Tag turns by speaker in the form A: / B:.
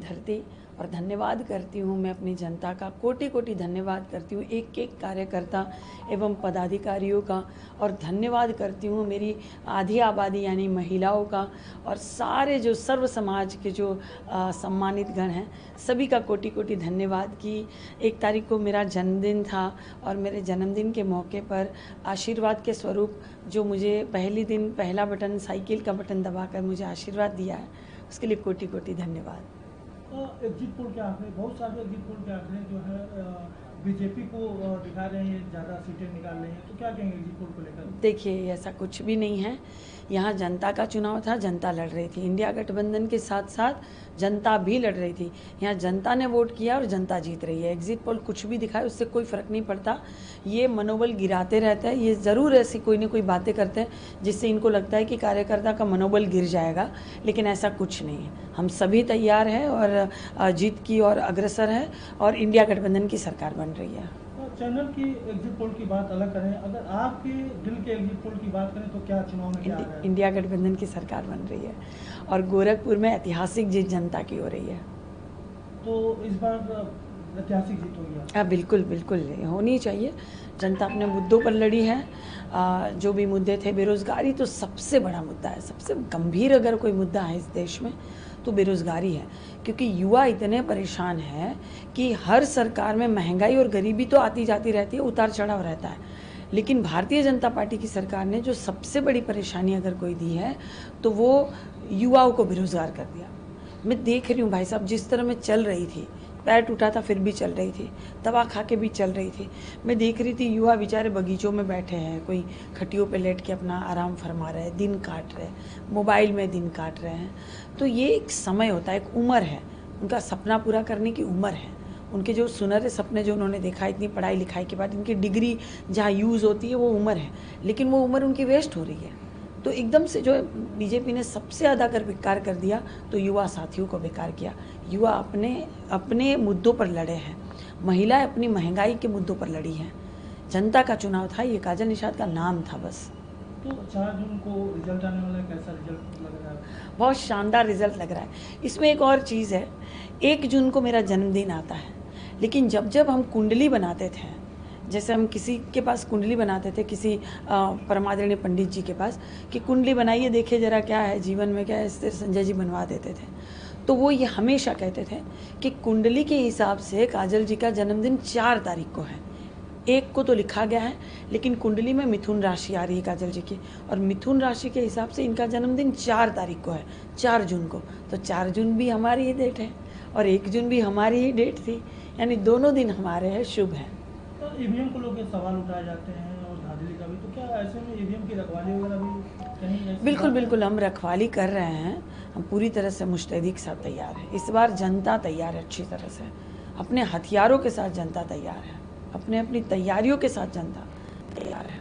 A: धरती और धन्यवाद करती हूँ मैं अपनी जनता का, कोटि कोटि धन्यवाद करती हूँ एक एक कार्यकर्ता एवं पदाधिकारियों का, और धन्यवाद करती हूँ मेरी आधी आबादी यानी महिलाओं का, और सारे जो सर्व समाज के जो सम्मानित गण हैं सभी का कोटि कोटि धन्यवाद कि 1 तारीख को मेरा जन्मदिन था और मेरे जन्मदिन के मौके पर आशीर्वाद के स्वरूप जो मुझे पहली दिन पहला बटन साइकिल का बटन दबाकर मुझे आशीर्वाद दिया है, उसके लिए कोटि कोटि धन्यवाद।
B: एग्जिट पोल के आंकड़े, बहुत सारे एग्जिट पोल के आंकड़े जो है बीजेपी को दिखा रहे हैं, ज़्यादा सीटें निकाल रहे हैं, तो क्या कहेंगे एग्जिट पोल को लेकर?
A: देखिए, ऐसा कुछ भी नहीं है। यहाँ जनता का चुनाव था, जनता लड़ रही थी। इंडिया गठबंधन के साथ साथ जनता भी लड़ रही थी। यहाँ जनता ने वोट किया और जनता जीत रही है। एग्जिट पोल कुछ भी दिखाए उससे कोई फ़र्क नहीं पड़ता। ये मनोबल गिराते रहते हैं। ये ज़रूर ऐसी कोई ना कोई बातें करते हैं जिससे इनको लगता है कि कार्यकर्ता का मनोबल गिर जाएगा, लेकिन ऐसा कुछ नहीं है। हम सभी तैयार हैं और जीत की ओर अग्रसर है और इंडिया गठबंधन की सरकार बन रही है।
B: चैनल की एग्जिट पोल की बात अलग करें, अगर आपके दिल के एग्जिट पोल की बात करें तो क्या चुनाव में क्या आ रहा है?
A: इंडिया गठबंधन की सरकार बन रही है और गोरखपुर में ऐतिहासिक जीत जनता की हो रही है।
B: तो इस बार ऐतिहासिक जीत होगी?
A: हाँ, बिल्कुल बिल्कुल होनी चाहिए। जनता अपने मुद्दों पर लड़ी है। जो भी मुद्दे थे, बेरोज़गारी तो सबसे बड़ा मुद्दा है। सबसे गंभीर अगर कोई मुद्दा है इस देश में तो बेरोज़गारी है, क्योंकि युवा इतने परेशान हैं कि हर सरकार में महंगाई और गरीबी तो आती जाती रहती है, उतार चढ़ाव रहता है। लेकिन भारतीय जनता पार्टी की सरकार ने जो सबसे बड़ी परेशानी अगर कोई दी है तो वो युवाओं को बेरोज़गार कर दिया। मैं देख रही हूँ भाई साहब, जिस तरह मैं चल रही थी, पैर टूटा था फिर भी चल रही थी, दवा खा के भी चल रही थी। मैं देख रही थी युवा बेचारे बगीचों में बैठे हैं, कोई खटियों पे लेट के अपना आराम फरमा रहे हैं, दिन काट रहे हैं, मोबाइल में दिन काट रहे हैं। तो ये एक समय होता है, एक उम्र है, उनका सपना पूरा करने की उम्र है। उनके जो सुनहरे सपने जो उन्होंने देखा इतनी पढ़ाई लिखाई के बाद, इनकी डिग्री जहाँ यूज़ होती है वो उम्र है, लेकिन वो उम्र उनकी वेस्ट हो रही है। तो एकदम से जो बीजेपी ने सबसे ज़्यादा अगर बेकार कर दिया तो युवा साथियों को बेकार किया। युवा अपने मुद्दों पर लड़े हैं, महिलाएं अपनी महंगाई के मुद्दों पर लड़ी हैं। जनता का चुनाव था, ये काजल निषाद का नाम था बस।
B: तो 4 जून को रिजल्ट आने वाला है, कैसा रिजल्ट लग रहा है?
A: बहुत शानदार रिजल्ट लग रहा है। इसमें एक और चीज़ है, 1 जून को मेरा जन्मदिन आता है, लेकिन जब जब हम कुंडली बनाते थे, जैसे हम किसी के पास कुंडली बनाते थे, किसी परमादरणीय पंडित जी के पास, कि कुंडली बनाइए देखिए ज़रा क्या है जीवन में, क्या है, इस तरह संजय जी बनवा देते थे। तो वो ये हमेशा कहते थे कि कुंडली के हिसाब से काजल जी का जन्मदिन 4 तारीख को है। 1 को तो लिखा गया है, लेकिन कुंडली में मिथुन राशि आ रही है काजल जी की, और मिथुन राशि के हिसाब से इनका जन्मदिन 4 तारीख को है, 4 जून को। तो 4 जून भी हमारी ही डेट है और 1 जून भी हमारी ही डेट थी, यानी दोनों दिन हमारे हैं, शुभ हैं।
B: तो ईवीएम को लोग सवाल उठाए जाते हैं और धांधली का भी, तो क्या ऐसे में ईवीएम की रखवाली वगैरह भी कहीं?
A: बिल्कुल बिल्कुल, हम रखवाली कर रहे हैं। हम पूरी तरह से मुस्तैदी के साथ तैयार है। इस बार जनता तैयार है अच्छी तरह से, अपने हथियारों के साथ जनता तैयार है, अपनी तैयारियों के साथ जनता तैयार है।